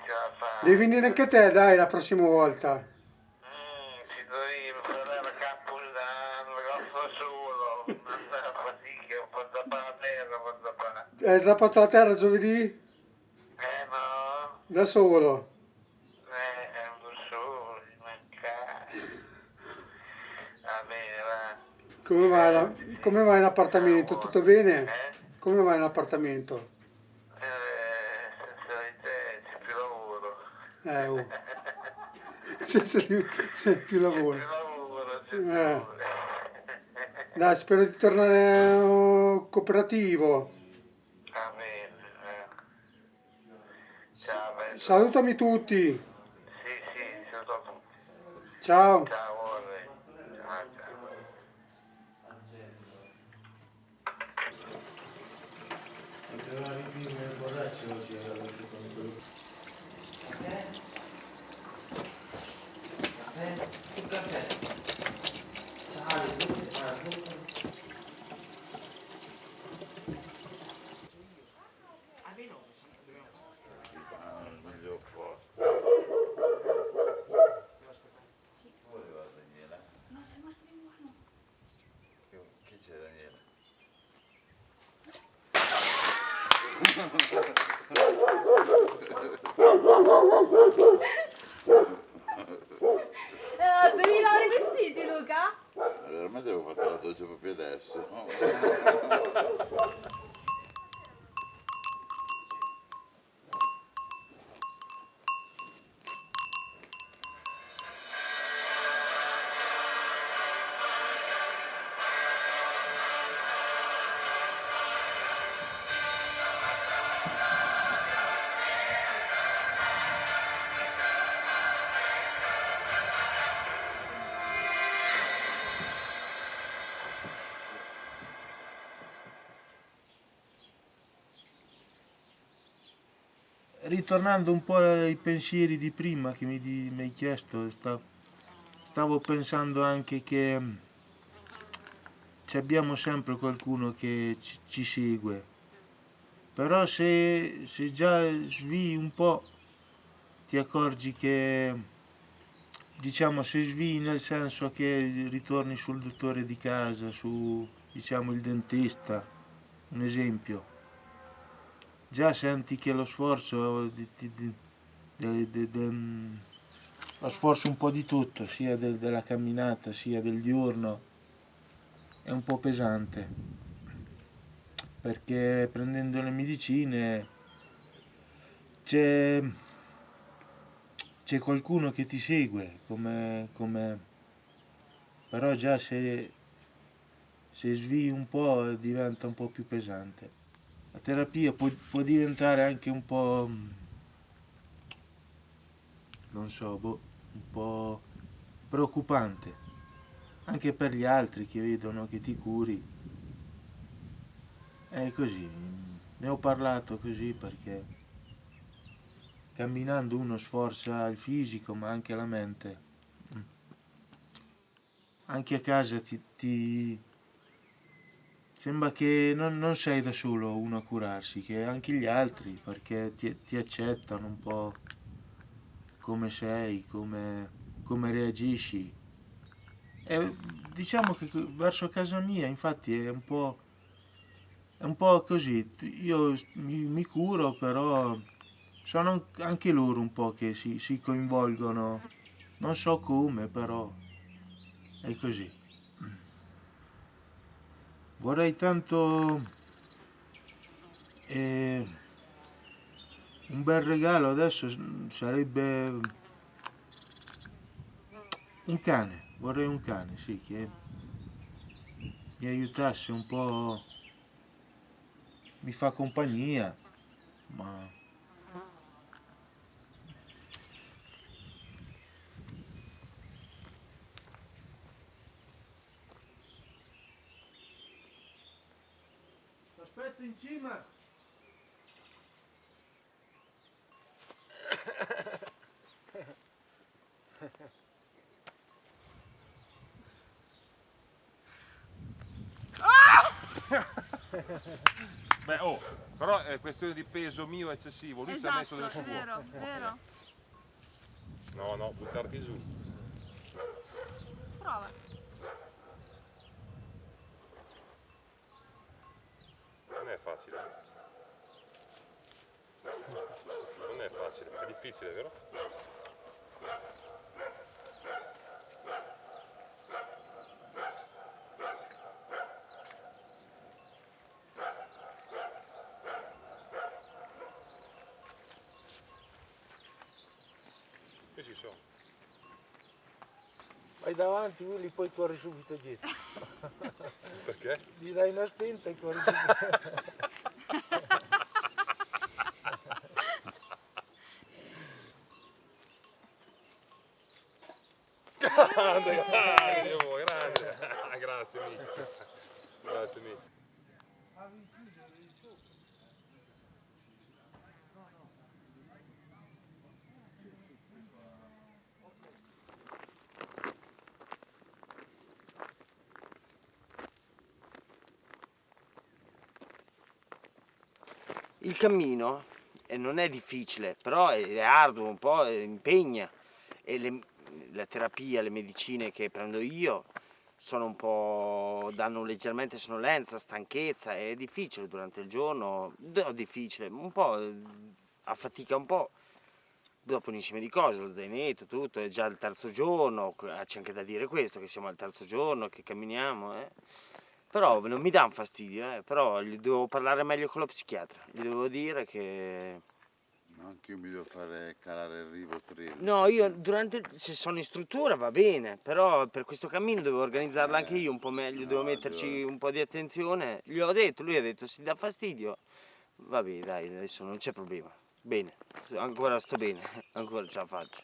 ce la fai. Devi venire anche te, dai, la prossima volta. Ci dovevi fare la cappellana, lo solo. Andare a fatica, un po' da la terra, un po' da pa'. Hai zappato la terra giovedì? No, Da solo. lo solo, mancare. Va bene, va. Come va in appartamento? Tutto bene? Come va in appartamento? Senza di te c'è più lavoro. Oh. C'è più lavoro. Più lavoro, c'è più Eh. lavoro. Dai, spero di tornare cooperativo. Va bene. Ciao, bello. Salutami tutti. Sì, saluto a tutti. Ciao. Ciao, Orre. Ciao, ciao. Meglio posto. Voleva Daniela? Chi c'è Daniela? Devi lavare i vestiti, Luca? Veramente devo fare la doccia proprio adesso. Ritornando un po' ai pensieri di prima che mi hai chiesto, stavo pensando anche che abbiamo sempre qualcuno che ci segue, però se già svii un po' ti accorgi che, diciamo, se svii nel senso che ritorni sul dottore di casa, su, diciamo, il dentista, un esempio, già senti che lo sforzo lo sforzo un po' di tutto, sia della camminata sia del diurno, è un po' pesante, perché prendendo le medicine c'è qualcuno che ti segue, però già se svii un po' diventa un po' più pesante. La terapia può diventare anche un po', non so, un po' preoccupante, anche per gli altri che vedono che ti curi. È così, ne ho parlato così perché camminando uno sforza il fisico ma anche la mente. Anche a casa ti sembra che non sei da solo uno a curarsi, che anche gli altri, perché ti accettano un po' come sei, come reagisci. E diciamo che verso casa mia, infatti, è un po' così. Io mi curo, però sono anche loro un po' che si coinvolgono. Non so come, però è così. Vorrei tanto un bel regalo adesso sarebbe un cane, vorrei un cane, sì, che mi aiutasse un po', mi fa compagnia, ma aspetto in cima. Beh, oh, però è questione di peso mio eccessivo, lui ci ha messo del suo. Vero, vero. No, no, buttarti giù. Prova. Non è facile. Non è facile, è difficile, vero? Qui ci sono. Vai davanti, Willy, poi corri subito dietro. Perché? Gli dai una spinta e corri subito. Grande, grande, grande. Grazie mille. Grazie mille. Il cammino non è difficile, però è arduo, un po' impegna, e la terapia, le medicine che prendo io sono un po', danno leggermente sonnolenza, stanchezza, è difficile durante il giorno, no, difficile, un po' affatica un po', dopo un insieme di cose, lo zainetto, tutto, è già il terzo giorno, c'è anche da dire questo, che siamo al terzo giorno, che camminiamo, però non mi dà un fastidio, però gli devo parlare meglio con lo psichiatra, gli devo dire che... Anche io mi devo fare calare il rivotril. No, io se sono in struttura va bene, però per questo cammino devo organizzarla anche io un po' meglio, devo metterci un po' di attenzione. Gli ho detto, lui ha detto se ti dà fastidio, va bene, dai, adesso non c'è problema. Bene, ancora sto bene, ancora ce la faccio.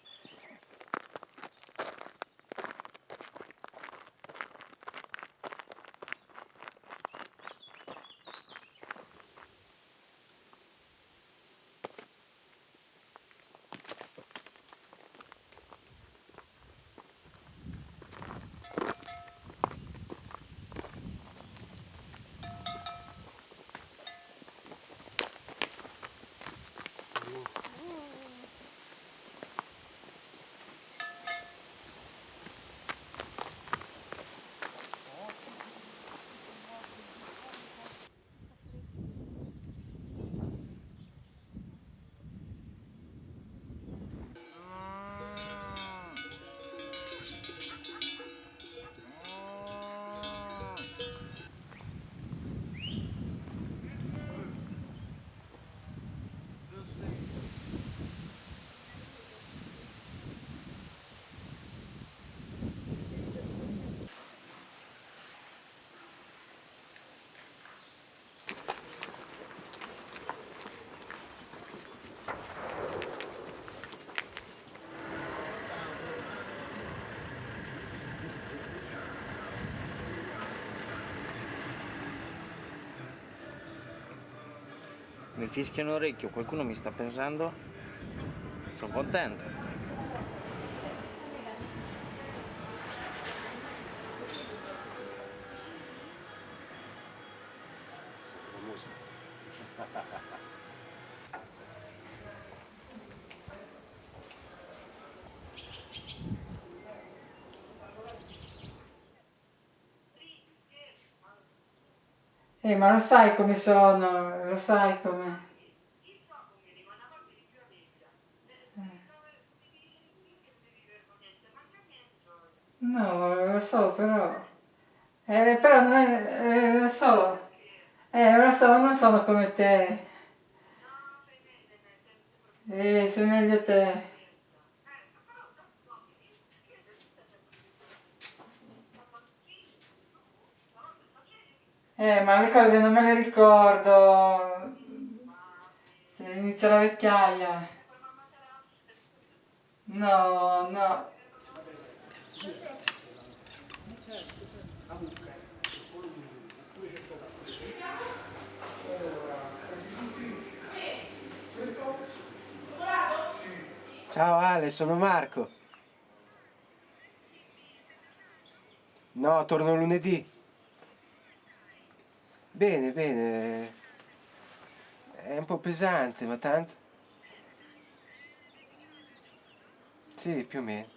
Mi fischiano orecchio, qualcuno mi sta pensando, sono contento. Ma lo sai come sono, lo sai come... No, lo so però... però non è... lo so. Non sono come te. Sei meglio te. Ma le cose non me le ricordo. Se inizia la vecchiaia. No, no. Ciao Ale, sono Marco. No, torno lunedì. Bene, bene. È un po' pesante, ma tanto. Sì, più o meno.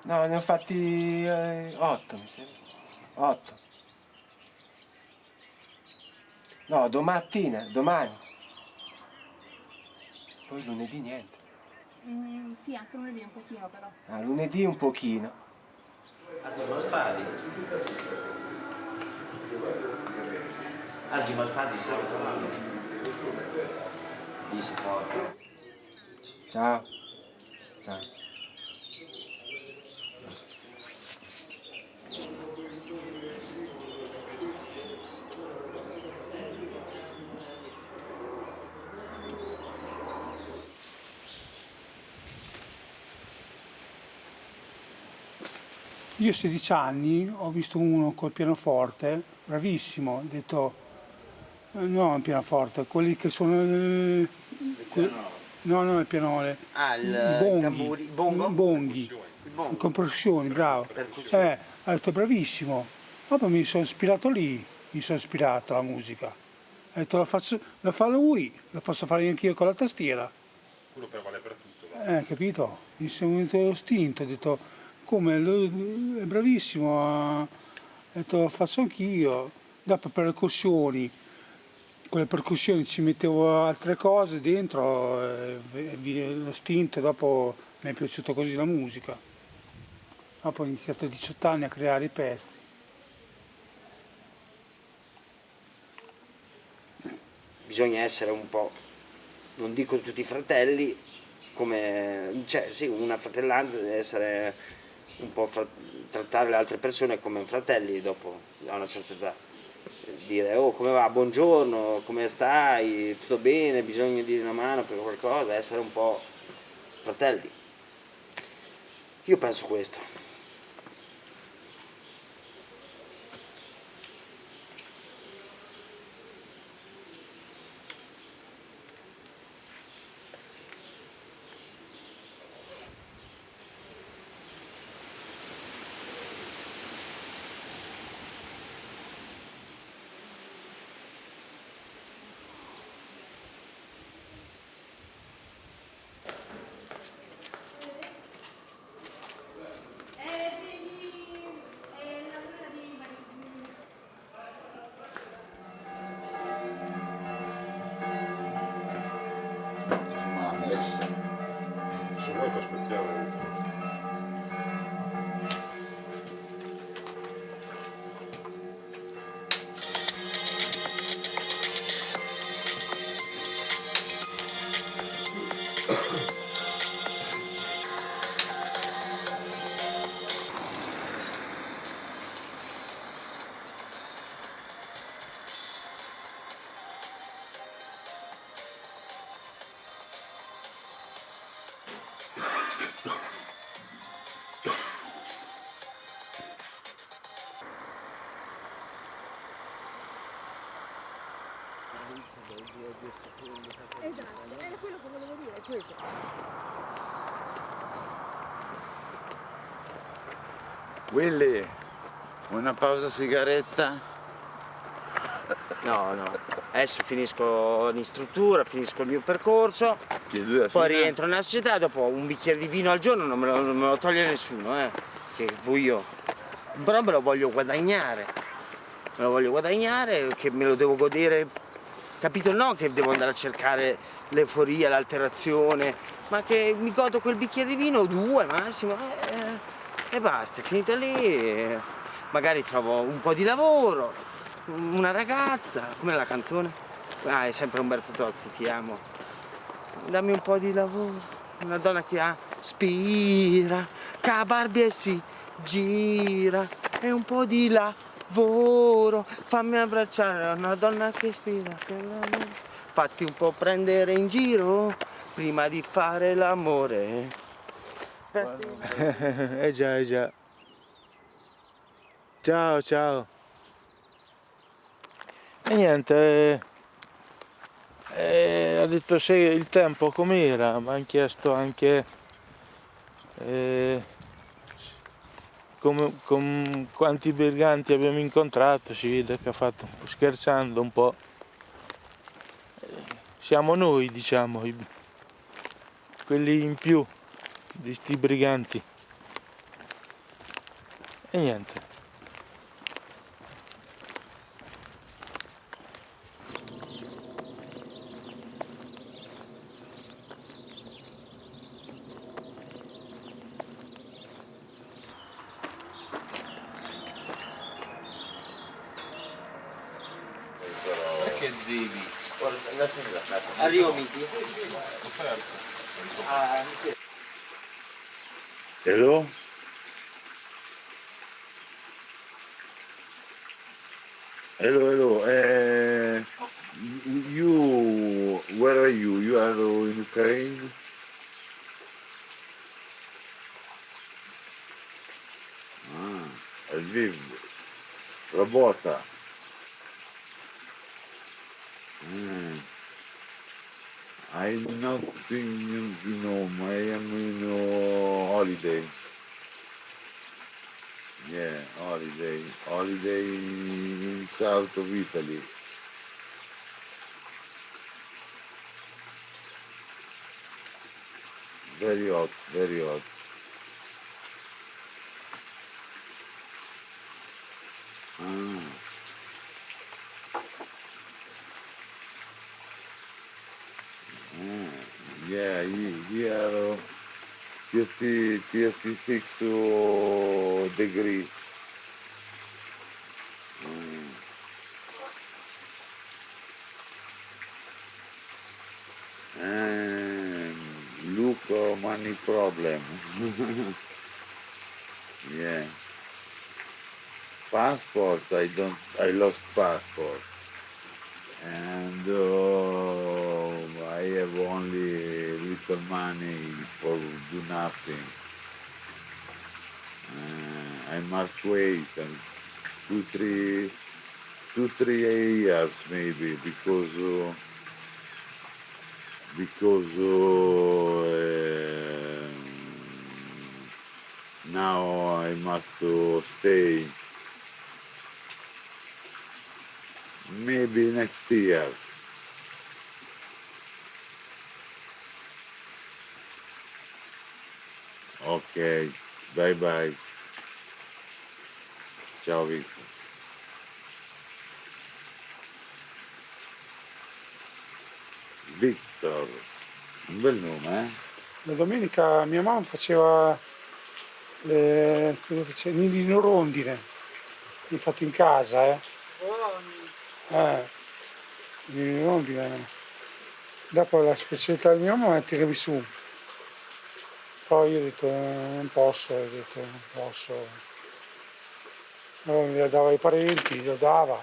No, ne ho fatti 8, mi sembra. 8. No, domattina, domani. Poi lunedì niente. Sì, anche lunedì un pochino però. Ah, lunedì un pochino. Oggi ma spadi. Oggi ma spadi, sabato anno. Dici forte. Ciao. Ciao. Io a 16 anni ho visto uno col pianoforte, bravissimo, ho detto, no il pianoforte, quelli che sono... no, il pianole. Ah, I il bonghi, tamburi, il bongo? i bonghi, Il bongo. con percussioni, bravo. Percussioni. Ho detto bravissimo. Dopo mi sono ispirato lì, mi sono ispirato alla musica. Ho detto la fa lui, la posso fare anch'io con la tastiera. Quello per vale per tutto. Capito? Mi sono venuto lo stinto, ho detto come è bravissimo, ho detto faccio anch'io, dopo percussioni, con le percussioni ci mettevo altre cose dentro, lo stinto, dopo mi è piaciuta così la musica, dopo ho iniziato a 18 anni a creare i pezzi. Bisogna essere un po', non dico tutti fratelli, come, cioè sì, una fratellanza deve essere un po' trattare le altre persone come fratelli dopo a una certa età. Dire oh come va, buongiorno, come stai, tutto bene, bisogna dire una mano per qualcosa, essere un po' fratelli. Io penso questo. Ma messa. Se vuoi ti aspettiamo. Esatto, era quello che volevo dire, è questo. Willy, una pausa sigaretta? No, no, adesso finisco l'istruttura, finisco il mio percorso, poi rientro nella società, dopo un bicchiere di vino al giorno non me lo toglie nessuno, che poi io, però me lo voglio guadagnare, che me lo devo godere, capito? No che devo andare a cercare l'euforia, l'alterazione, ma che mi godo quel bicchiere di vino, 2 massimo, e basta, è finita lì, magari trovo un po' di lavoro, una ragazza, com'è la canzone? Ah, è sempre Umberto Tozzi, ti amo. Dammi un po' di lavoro, una donna che aspira, che a Barbie si gira, e un po' di lavoro, fammi abbracciare una donna che ispira, fatti un po' prendere in giro prima di fare l'amore. Già, eh già. Ciao, ciao. E niente, ha detto se il tempo com'era, mi hanno chiesto anche quanti briganti abbiamo incontrato, si vede che ha fatto, scherzando un po'. Siamo noi, diciamo, quelli in più di sti briganti. E niente. Perché devi? Arrivo Miki. Hello? Hello. You, where are you? You are in Ukraine? Lviv. Работа. I'm not in home. I am in holiday. Yeah, holiday. Holiday in south of Italy. very hot, very hot. Ah. Yeah, here 36 degrees. And look money problem. Yeah. Passport, I lost passport. And I have only little money for do nothing. I must wait and 2, 3 years maybe because now I must stay maybe next year. Ok, bye bye. Ciao Victor. Victor, un bel nome, eh? La domenica mia mamma faceva nidi in rondine, li fatti in casa, nidi in rondine. Dopo la specialità di mia mamma è tirare su. Poi io ho detto non posso, non posso. Allora le dava ai parenti, lo dava.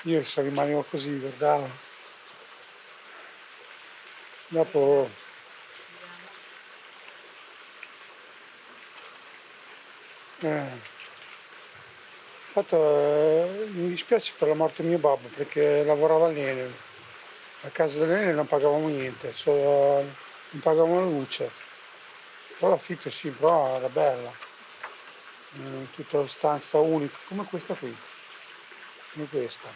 Io se rimanevo così, guardavo. Dopo mi dispiace per la morte di mio babbo perché lavorava all'Enel. A casa dell'Enel non pagavamo niente, solo non pagavamo la luce. Però l'affitto sì, però era bella. Tutta la stanza unica, come questa qui, come questa.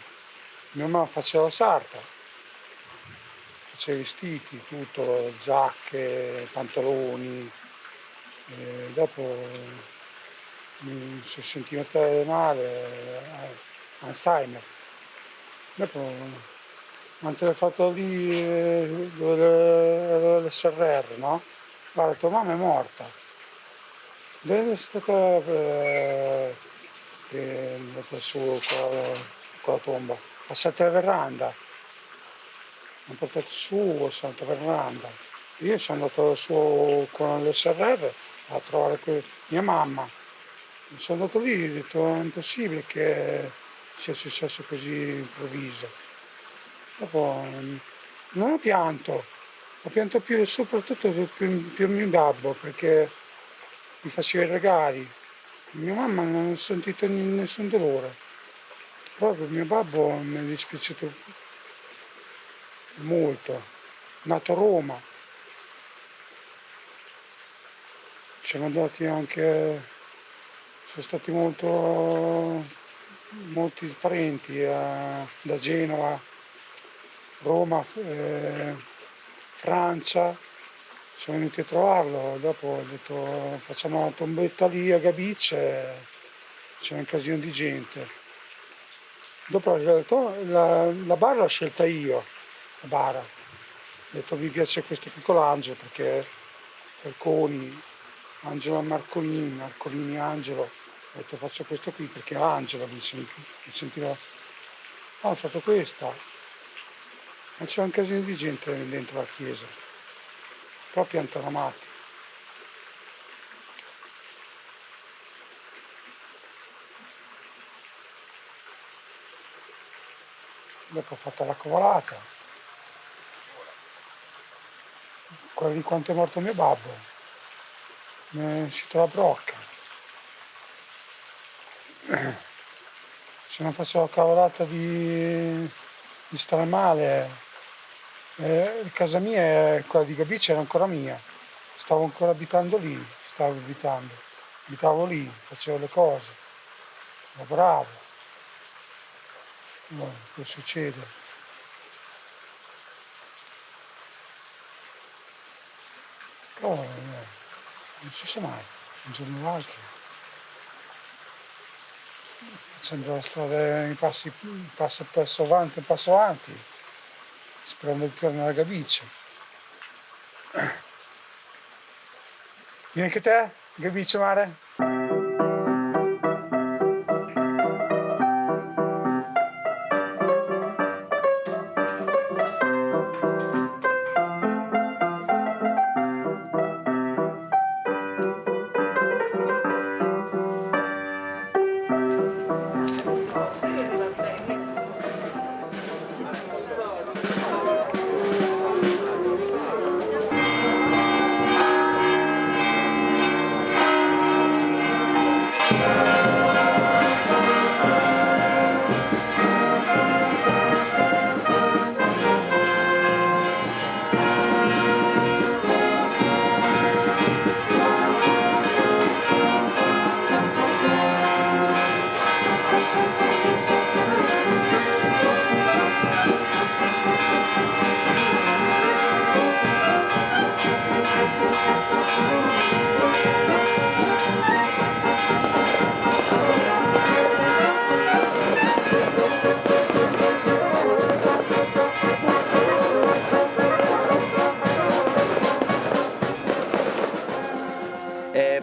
Mia mamma faceva la sarta, faceva i vestiti, tutto, giacche, pantaloni. Dopo si sentiva male, Alzheimer. Dopo mi hanno telefonato lì dove l'SRR, no? Guarda, tua mamma è morta. Dove è stata andata su con la tomba? A Santa Verranda. Mi hanno portato su a Santa Verranda. Io sono andato su con l'SRR a trovare mia mamma. Sono andato lì e ho detto è impossibile che sia successo così improvviso. Dopo non ho pianto, ho pianto più soprattutto più mio babbo perché mi faceva i regali. Mia mamma non ho sentito nessun dolore. Proprio mio babbo mi è dispiaciuto molto. Nato a Roma. Siamo andati anche, sono stati molti parenti da Genova, Roma, Francia. Siamo venuti a trovarlo, dopo ho detto facciamo una tombetta lì a Gabice, c'è un casino di gente. Dopo la bara l'ho scelta io, la bara. Ho detto mi piace questo piccolo angelo perché Falconi, Angelo Marcolini, Marcolini Angelo, ho detto faccio questo qui perché Angelo mi sentiva. Ho fatto questa, ma c'era un casino di gente dentro la chiesa, proprio antonomati. Dopo ho fatto la covolata, quella di quanto è morto mio babbo, mi è uscita la brocca. Se non facevo la cavolata di stare male, casa mia, quella di Gabice era ancora mia, stavo ancora abitando lì, abitavo lì, facevo le cose, lavoravo. Che succede? però non si sa mai, un giorno o l'altro. Facendo la strada in passi, passo avanti, sperando di tornare a Gabice. Vieni anche te, Gabice Mare?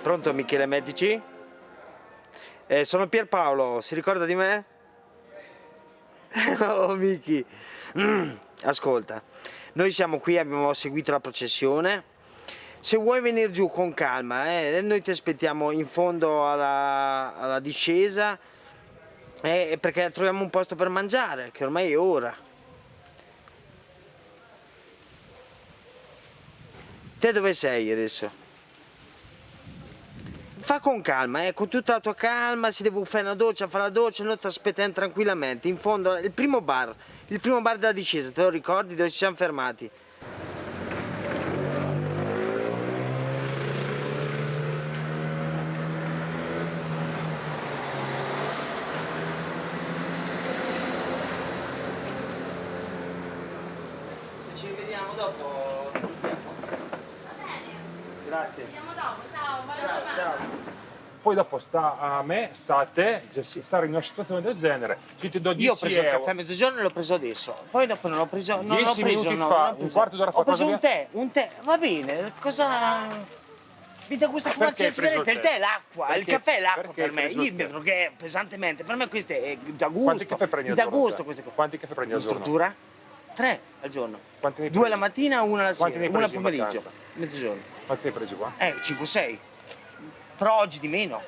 Pronto Michele Medici? Sono Pierpaolo, si ricorda di me? Oh Miki, ascolta, noi siamo qui, abbiamo seguito la processione. Se vuoi venire giù con calma, noi ti aspettiamo in fondo alla discesa, perché troviamo un posto per mangiare, che ormai è ora. Te dove sei adesso? Fa con calma, con tutta la tua calma, si deve fare una doccia, fa la doccia, noi ti aspettiamo tranquillamente. In fondo, il primo bar della discesa, te lo ricordi dove ci siamo fermati? Se ci rivediamo dopo, salutiamo. Va bene. Grazie. Ci vediamo dopo, ciao, buona giornata. Ciao. Poi dopo sta a me, sta a te, stare in una situazione del genere. Se ti do 10 Io ho preso il euro, caffè a mezzogiorno e l'ho preso adesso. Poi dopo non l'ho preso. 10 minuti fa, un quarto d'ora fa. Ho preso un tè, va bene. Cosa. Mi dà gusto fumarci la sigaretta, il tè è l'acqua, il caffè è l'acqua per me. Io mi droghe pesantemente, per me questo è da gusto. Quanti caffè prendi al giorno? Mi dà gusto queste cose. Quanti caffè prendi al In giorno? struttura? 3 al giorno. Quanti ne hai 2 presi? la mattina, 1 la Quanti sera, ne hai 1 al presi in pomeriggio, vacanza? mezzogiorno. Quanti ne hai presi qua? 5-6. Però oggi di meno.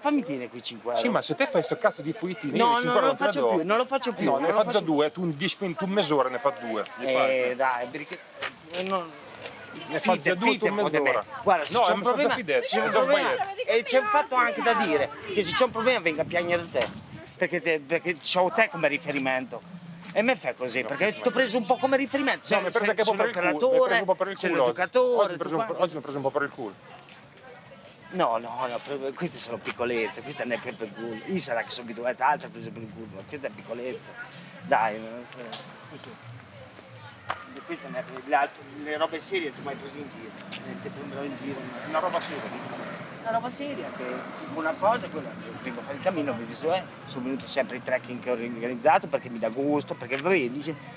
Fammi tenere quei 5 euro. Sì, ma se te fai sto cazzo di fuiti No, non lo faccio più, non lo faccio più. No, non ne lo fa già 2, tu in mezz'ora ne fa 2. Dai, perché non... Ne fa già 2 tu in mezz'ora. Guarda, se No, c'è è un problema, fidezza, c'è un è già problema, sbagliato. e c'è un fatto anche da dire, che se c'è un problema venga a piagnere te, perché c'ho te come riferimento. E me fai così, perché ti ho preso un po' come riferimento. No, mi hai preso anche un po' per il culo. Mi hai preso un po' per il sei culo oggi. l'educatore. Oggi mi hai preso un po' per il culo. No, queste sono piccolezze, questa non è per il culo. Io sarà che sono abituato a altre prese per il culo, ma questa è piccolezza. Dai, queste non è le robe serie tu mi hai preso in giro, ti prenderò in giro. Una roba seria. Una roba seria, che una cosa, quella, vengo a fare il cammino, ho visto, sono venuto sempre i trekking che ho organizzato perché mi dà gusto, perché vabbè, dice,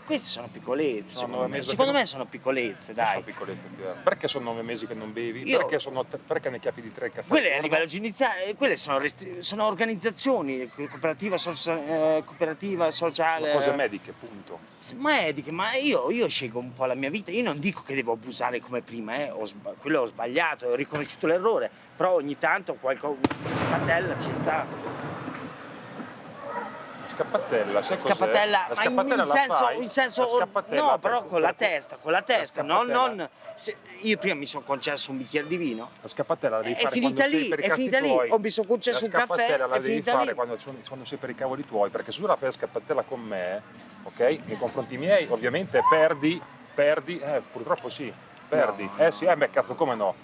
queste sono piccolezze, secondo me sono piccolezze, dai. Sono piccolezze, perché sono 9 mesi che non bevi? Perché ne chiappi di 3 caffè? Quelle a livello iniziale, quelle sono organizzazioni, cooperativa sociale. Sono cose mediche, punto. Mediche, ma io scelgo un po' la mia vita, io non dico che devo abusare come prima, quello ho sbagliato, ho riconosciuto l'errore, però ogni tanto scappatella ci sta. Scappatella, sai Scappatella, cos'è? ma in senso no, però con la testa, io prima mi sono concesso un bicchiere di vino. La scappatella la devi È fare finita quando lì, sei per i è cazzi finita lì, tuoi. o mi sono concesso un caffè, La scappatella la è devi finita fare lì. quando sei per i cavoli tuoi, perché se tu la fai la scappatella con me, ok? Nei confronti miei, ovviamente perdi, purtroppo sì, perdi. No. Sì, beh cazzo, come no?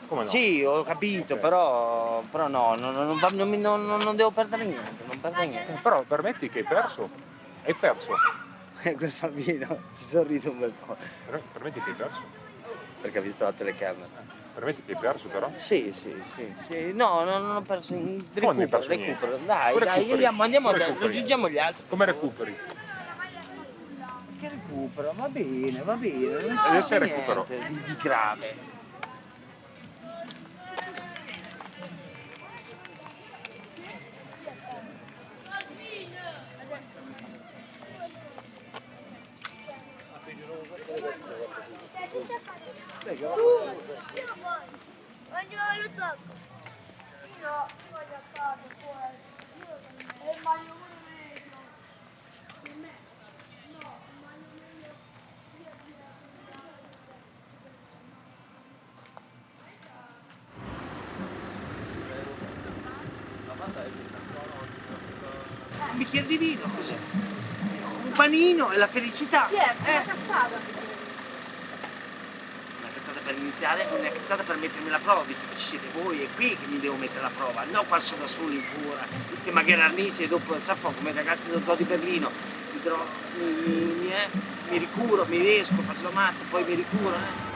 Come no? Sì, ho capito, Ok. però no, non devo perdere niente, non perdere niente. Però permetti che hai perso. Quel bambino ci sorride un bel po'. Permetti che hai perso. perché ha visto la telecamera. Permetti che hai perso però? Sì. No, non ho perso. Come hai perso niente? Recupero. Dai, Recuperi. andiamo, Come recuperi? raggiungiamo gli altri. Come recuperi? Che recupero? Va bene, non Adesso c'è recupero. niente di grave. Un bicchiere di vino, cos'è? Un panino e la felicità. Una cazzata. Una cazzata per iniziare e una cazzata per mettermi alla prova, visto che ci siete voi, è qui che mi devo mettere alla prova, non qua sono da solo in fura, che magari Arnisi e dopo Saffo come i ragazzi dello zoo di Berlino, mi ricuro, mi riesco, faccio la matta, poi mi ricuro.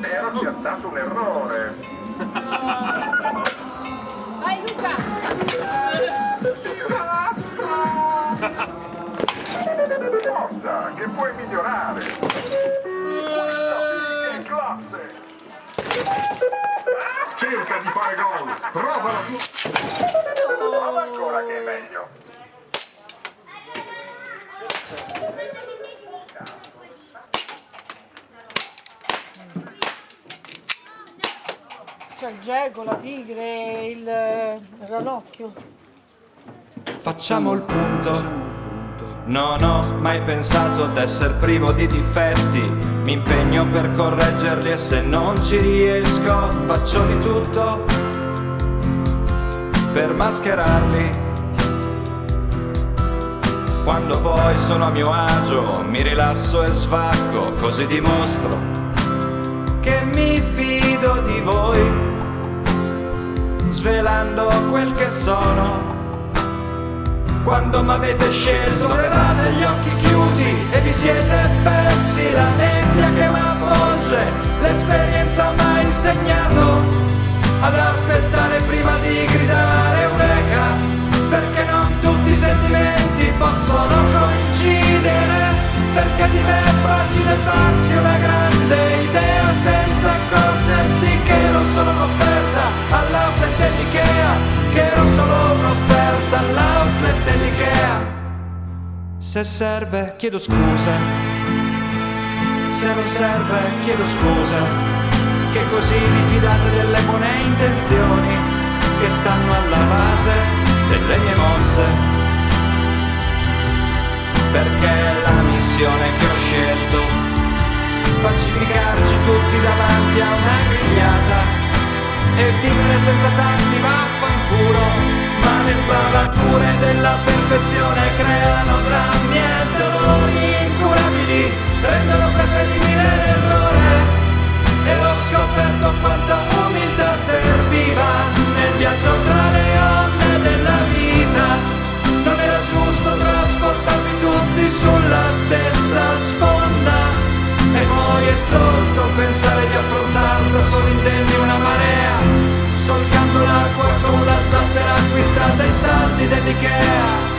Era scattato un errore. Vai Luca! Cosa che puoi migliorare? Che classe! Cerca di fare gol, provalo tu! Prova ancora che è meglio. C'è il geco, la tigre, il ranocchio. Facciamo il punto. Non ho mai pensato d'essere privo di difetti. Mi impegno per correggerli e se non ci riesco faccio di tutto per mascherarli. Quando poi sono a mio agio mi rilasso e svacco, così dimostro che mi fido di voi, svelando quel che sono. Quando m'avete scelto avevate gli occhi chiusi e vi siete persi la nebbia che m'avvolge. L'esperienza m'ha insegnato ad aspettare prima di gridare eureka, perché non tutti i sentimenti possono coincidere, perché di me è facile farsi una grande idea senza accorgersi che ero solo un'offerta all'outlet dell'Ikea, che ero solo un'offerta all'outlet dell'Ikea. Se serve chiedo scusa, se non serve chiedo scusa, che così vi fidate delle buone intenzioni che stanno alla base delle mie mosse, perché è la missione che ho scelto, pacificarci tutti davanti a una grigliata e vivere senza tanti vaffanculo. Ma le sbavature della perfezione creano drammi e dolori incurabili, rendono preferibile l'errore. E ho scoperto quanta umiltà serviva nel viaggio tra le onde della vita. Non era giusto trasportarvi tutti sulla stessa sponda, e poi è stolto pensare di affrontare da solo indenni una marea, solcando l'acqua con la zattera acquistata ai saldi dell'Ikea.